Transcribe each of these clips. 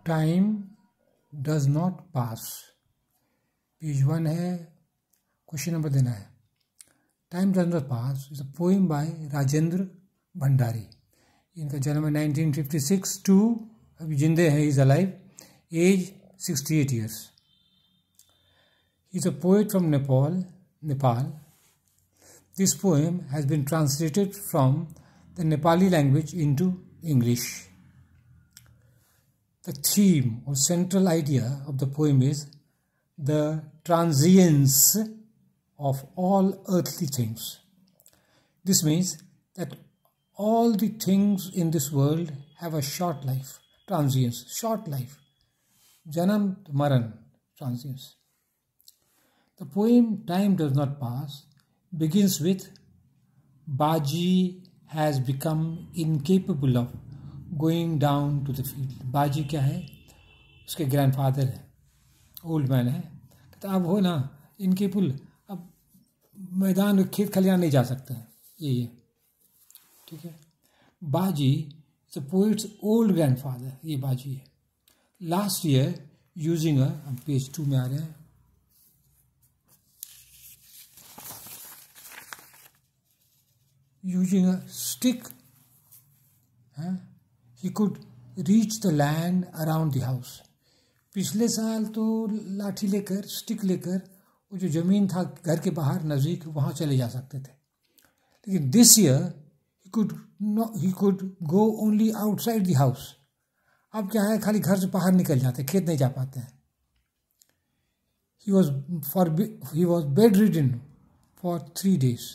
Time does not pass, page 1 है, question number देना है। Time does not pass is a poem by Rajendra Bhandari. इनका जन्म है 1956 टू, अभी जिंदे हैं, is alive, age 68 years। He is a poet from Nepal. This poem has been translated from the Nepali language into English. The theme or central idea of the poem is the transience of all earthly things. This means that all the things in this world have a short life, transience, short life. Janam, Maran, transience. The poem Time Does Not Pass begins with Baji has become incapable of going down to the field. बाजी क्या है? उसके grandfather है, old man है। तो अब हो ना इनकेबल, अब मैदान में खेत खलियान नहीं जा सकते हैं, ये ठीक है। बाजी is the poets old grandfather, ये बाजी है। लास्ट ईयर यूजिंग अब पेज 2 में आ रहे हैं। Using a stick, he could reach the land around the house. पिछले साल तो लाठी लेकर, स्टिक लेकर, वो जो ज़मीन था घर के बाहर नज़दीक, वहाँ चले जा सकते थे। लेकिन this year he could go only outside the house. अब क्या है, खाली घर से बाहर निकल जाते, खेत नहीं जा पाते हैं। He was bedridden for 3 days.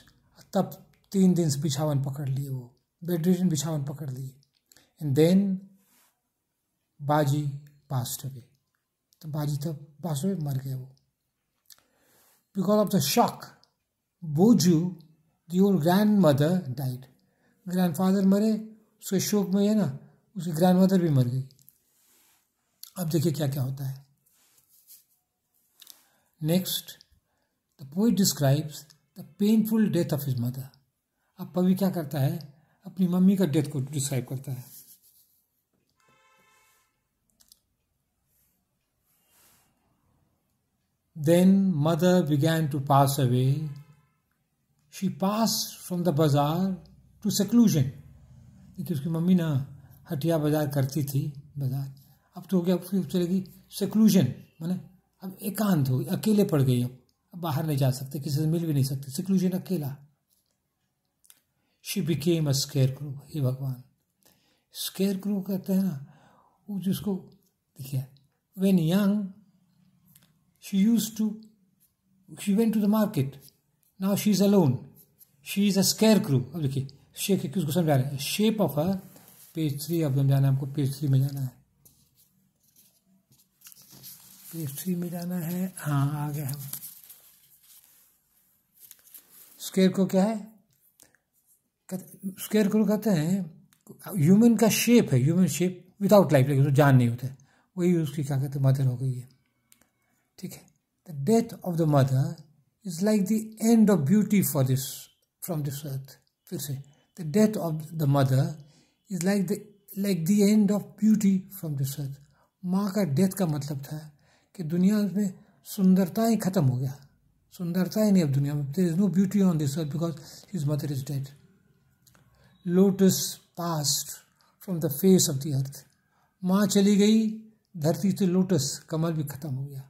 तब 3 दिन से बिछावन पकड़ लिए, वो बेडरिडन बिछावन पकड़ लिए। एंड देन बाजी पास्ट अवे, तो बाजी तब पास हुए, मर गया वो। बिकॉज ऑफ द शॉक, बोजू the old grand mother died. Grandfather मरे, उसके शोक में है ना, उसकी ग्रैंड मदर भी मर गई। अब देखिए क्या क्या होता है। Next, the poet describes the painful death of his mother. अब कवि क्या करता है, अपनी मम्मी का डेथ को डिस्क्राइब करता है। Then mother began to pass away. She passed from the bazaar to seclusion. देखिए उसकी मम्मी ना हटिया बाजार करती थी, बाजार, अब तो हो गया, फिर चलेगी सेक्लूजन, माने अब एकांत हो, अकेले पड़ गई। अब बाहर नहीं जा सकते, किसी से मिल भी नहीं सकते, सेक्लूजन, अकेला। She became a scarecrow. हे भगवान, scarecrow कहते हैं ना, वो जिसको देखिए, when young she went to the market. Now she is alone. She is a scarecrow. अब देखिए शेप किसको समझा रहे हैं, शेप ऑफ अ, पेज 3 अब हम जाना है, हमको पेज 3 में जाना है, पेज 3 में जाना है। हाँ, आ गए हम। स्केरक्रो क्या है? स्केरक्रो कहते हैं ह्यूमन का शेप है, ह्यूमन शेप विदाउट लाइफ, लेकिन जान नहीं होता है, वही उसकी क्या कहते हैं, मदर हो गई है। ठीक है। The death of the mother is like the end of beauty for this from this earth. फिर से, the death of the mother is like the end of beauty from this earth. माँ का death का मतलब था कि दुनिया में सुंदरता ही खत्म हो गया, सुंदरता ही नहीं अब दुनिया में, there is no beauty on this earth because his mother is dead. Lotus past from the face of the earth. माँ चली गई धरती से, लोटस कमल भी खत्म हो गया।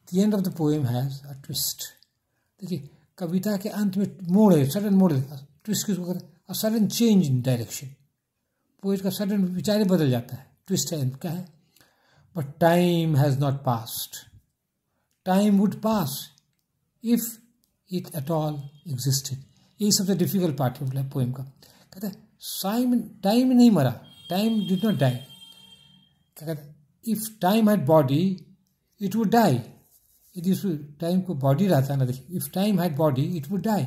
The end of the poem has a twist. देखिए कविता के अंत में मोड़ है, सडन मोड़ है। ट्विस्ट किसको कहते हैं? A sudden change in direction. Poet का सडन विचार ही बदल जाता है, ट्विस्ट है। क्या है? But time has not passed. Time would pass if it at all existed. यही सबसे डिफिकल्ट पार्ट है पोएम का। कहता है टाइम नहीं मरा, टाइम डिड नॉट डाई। क्या कहता है? If time had body it would die. यदि टाइम को बॉडी रहता है ना, देखिए, if time had body it would die.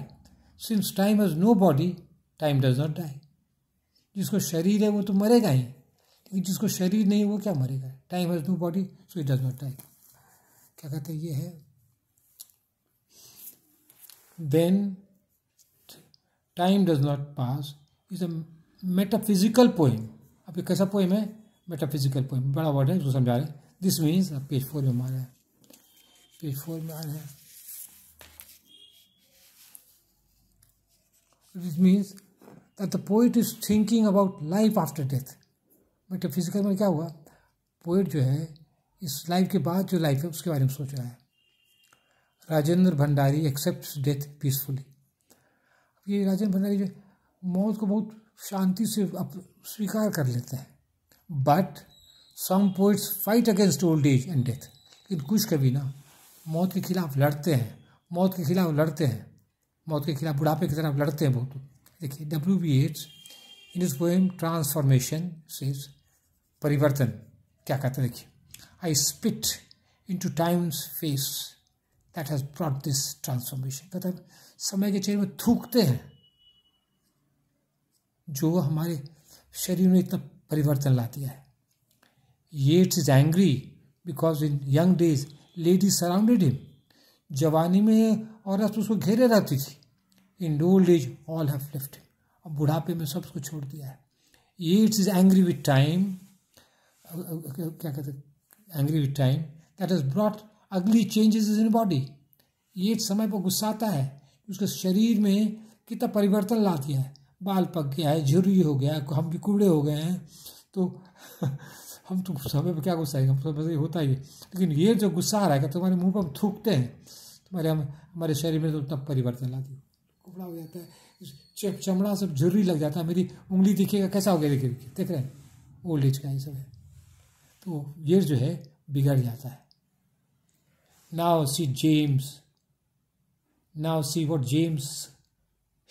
Since time has no body time does not die. जिसको शरीर है वो तो मरेगा ही, लेकिन जिसको शरीर नहीं वो क्या मरेगा? Time has no body so it does not die. क्या कहते हैं? ये है then time does not pass is a metaphysical poem. अब ये कैसा पोएम है? मेटाफिजिकल पोएम, बड़ा वर्ड है, उसको समझा रहे हैं। दिस मीन्स, पेज 4 में हमारा है, पेज 4 में आ रहे हैं। This means that the poet is thinking about life after death. Metaphysical में क्या हुआ, पोइट जो है इस लाइफ के बाद जो लाइफ है उसके बारे में सोच रहा है। Rajendra Bhandari accepts death peacefully. ये राजेंद्र भंडारी जो मौत को बहुत शांति से स्वीकार कर लेते हैं। But some poets fight against old age and death. लेकिन कुछ कभी ना मौत के खिलाफ लड़ते हैं, मौत के खिलाफ लड़ते हैं, मौत के खिलाफ, बुढ़ापे की तरफ लड़ते हैं बहुत। देखिए W.B. Yeats in is poem transformation says, परिवर्तन क्या कहते हैं, देखिए, आई spit in two times face that has brought this transformation. कहता है समय के चेहरे में थूकते हैं जो हमारे शरीर में इतना परिवर्तन ला दिया है। Yeats is angry because in young days ladies surrounded him. जवानी में औरत उसको घेरे रहती थी। In old age all have left him. अब बुढ़ापे में सब उसको छोड़ दिया है। Yeats is angry with time, क्या कहते हैं, angry with time that has brought ugly changes in his body. Yeats समय पर गुस्साता है, उसके शरीर में कितना परिवर्तन ला दिया है। बाल पक गया है, झुर्री हो गया है, हम भी कुबड़े हो गए हैं, तो हम तो समय पर क्या गुस्सा है, हम सब होता ही है। लेकिन ये जो गुस्सा आ रहा है कि तुम्हारे मुंह पर हम थूकते हैं, तुम्हारे हमारे शरीर में तो तब परिवर्तन ला दिया, कुबड़ा हो जाता है, चमड़ा सब झुर्री लग जाता है। मेरी उंगली दिखेगा कैसा हो गया, देखिए देखिए, देख रहे हैं, ओल्ड एज का ये सब है। तो ये जो है बिगड़ जाता है। Now see what James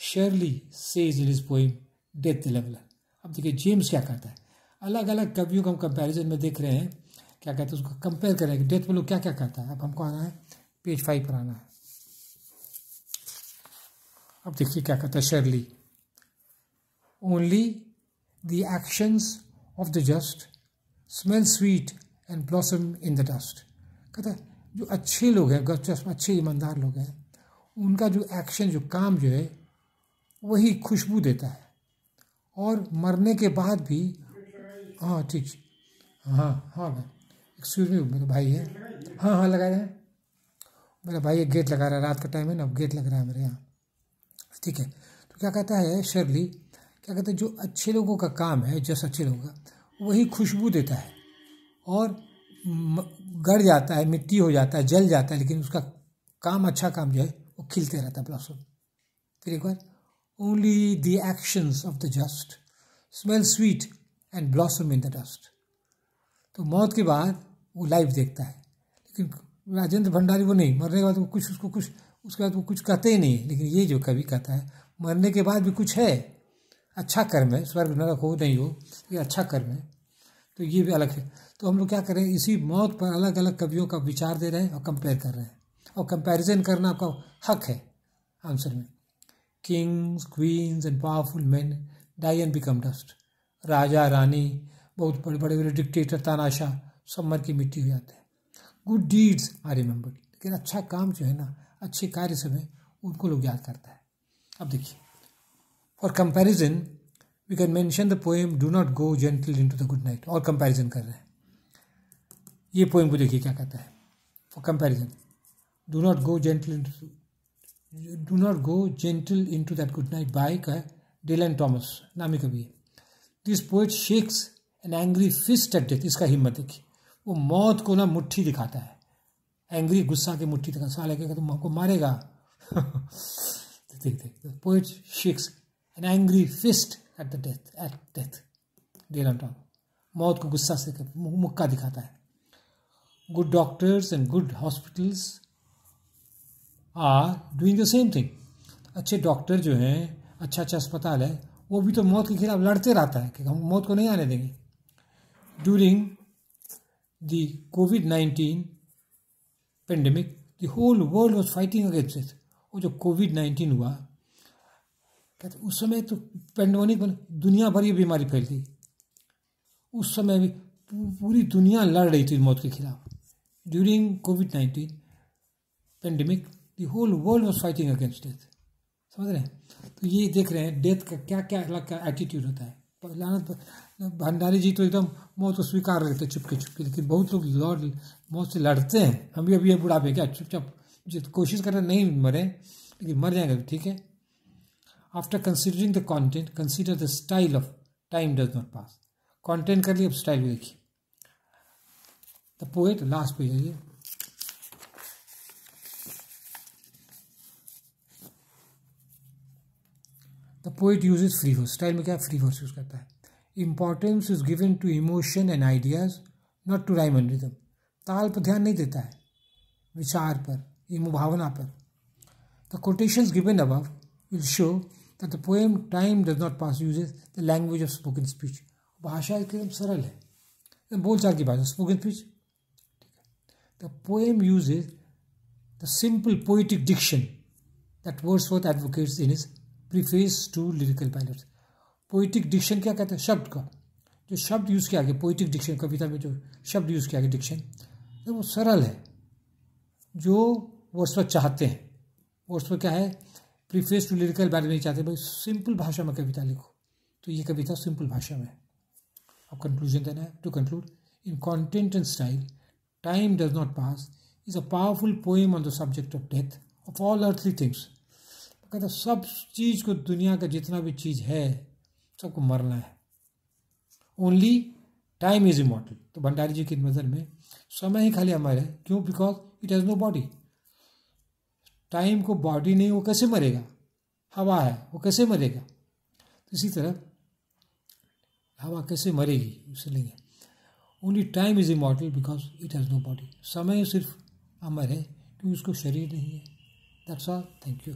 Shirley says in his poem death leveller. अब देखिए जेम्स क्या करता है, अलग अलग कवियों को हम कंपैरिजन में देख रहे हैं, क्या कहते हैं, उसको कंपेयर कर रहे हैं कि डेथ में लोग क्या क्या करता है। अब हमको आना है पेज 5 पर आना है। अब देखिए क्या कहता है Shirley, only the actions of the just smell sweet and blossom in the dust. कहता है जो अच्छे लोग हैं, अच्छे ईमानदार लोग हैं, उनका जो एक्शन, जो काम जो है वही खुशबू देता है, और मरने के बाद भी, हाँ ठीक, हाँ हाँ भाई एक्सक्यूज मी, मेरा भाई है, हाँ लगा रहे हैं, मेरा भाई एक गेट लगा रहा है, रात का टाइम है ना, अब गेट लग रहा है मेरे यहाँ, ठीक है। तो क्या कहता है शर्ली, क्या कहता है जो अच्छे लोगों का काम है, जैसे अच्छे लोगों का, वही खुशबू देता है और गड़ जाता है, मिट्टी हो जाता है, जल जाता है, लेकिन उसका काम, अच्छा काम जो है वो खिलते रहता है, ब्लॉसम। फिर एक बार, only the actions of the just smell sweet and blossom in the dust. तो मौत के बाद वो लाइफ देखता है, लेकिन राजेंद्र भंडारी वो नहीं, मरने के बाद वो कुछ, उसको कुछ, उसके बाद वो कुछ कहते ही नहीं। लेकिन ये जो कवि कहता है मरने के बाद भी कुछ है, अच्छा कर्म है, स्वर्ग नरक हो नहीं हो, ये अच्छा कर्म है, तो ये भी अलग है। तो हम लोग क्या करें, इसी मौत पर अलग अलग कवियों का विचार दे रहे हैं और कंपेयर कर रहे हैं, और कंपैरिजन करना आपका हक है आंसर में। Kings, queens and powerful man die and become dust. राजा, रानी, बहुत बड़े बड़े डिक्टेटर, तानाशाह, सब मर की मिट्टी हो जाते हैं। गुड डीड्स आर रिमेंबर्ड, लेकिन अच्छा काम जो है ना, अच्छे कार्य सब है, उनको लोग याद करता है। अब देखिए, for comparison we can mention the poem do not go gentle into the good night. और कंपैरिजन कर रहे हैं, ये पोएम को देखिए क्या कहता है। For comparison, do not go gentle into that good night by Dylan Thomas, नामी कवि है। This poet shakes an angry fist at death. इसका हिम्मत देखिए, वो मौत को ना मुट्ठी दिखाता है, एंग्री, गुस्सा की मुट्ठी दिखा, साले के तुम हमको मारेगा। देख poet shakes an angry fist at death, Dylan Thomas, मौत को गुस्सा से मुक्का दिखाता है। Good doctors and good hospitals are doing the same thing. अच्छे डॉक्टर जो हैं, अच्छा अस्पताल है, वो भी तो मौत के खिलाफ लड़ते रहता है कि हम मौत को नहीं आने देंगे। ड्यूरिंग द कोविड-19 pandemic the whole world was fighting against it. वो जो कोविड-19 हुआ, कहते उस समय तो पेंडेमिक में दुनिया भर ये बीमारी फैल गई, उस समय भी पूरी दुनिया लड़ रही थी मौत के खिलाफ। ड्यूरिंग कोविड-19 pandemic the whole world was fighting against death. समझ रहे हैं? तो ये देख रहे हैं डेथ का क्या क्या अलग का एटीट्यूड होता है। भंडारी जी तो एकदम मौत को स्वीकार लेते चुपके चुपके, लेकिन बहुत लोग लौट मौत से लड़ते हैं। हम भी अभी ये बुढ़ापे क्या चुपचाप कोशिश कर रहे नहीं मरे, लेकिन मर जाएंगे, ठीक है। After considering the content consider the style of time does not pass. Content कर लिया, अब स्टाइल भी देखिए। द पोएट, लास्ट पेज है ये, the poet uses free verse. Style में क्या फ्री वर्स यूज करता है। Importance is given to emotion and ideas, not to rhyme and rhythm. ताल पर ध्यान नहीं देता है, विचार पर, भावना पर। The quotations given above will show that the poem time does not pass uses the language of spoken speech. भाषा एकदम सरल है, बोलचाल की भाषा, spoken speech. The poem uses the simple poetic diction that Wordsworth advocates in his preface to lyrical ballads. Poetic diction क्या कहते हैं, शब्द का जो शब्द यूज़ किया गया, पोइटिक डिक्शन, कविता में जो शब्द यूज़ किया गया डिक्शन, तो वो सरल है, जो वर्ड्सवर्थ चाहते हैं। वर्ड्सवर्थ क्या है, प्रीफेस टू लिरिकल बैलेट नहीं चाहते, भाई सिंपल भाषा में कविता लिखो, तो ये कविता सिंपल भाषा में है। अब कंक्लूजन देना है। To conclude, in content and style time does not pass is a powerful poem on the subject of death of all earthly things. कहता सब चीज़ को, दुनिया का जितना भी चीज़ है सबको मरना है। Only time is immortal. तो भंडारी जी की नज़र में समय ही खाली अमर है। क्यों? Because it has no body. Time को बॉडी नहीं, वो कैसे मरेगा? हवा है, वो कैसे मरेगा? तो इसी तरह हवा कैसे मरेगी, इसलिए only time is immortal because it has no body. समय सिर्फ अमर है क्योंकि उसको शरीर नहीं है। That's all. Thank you.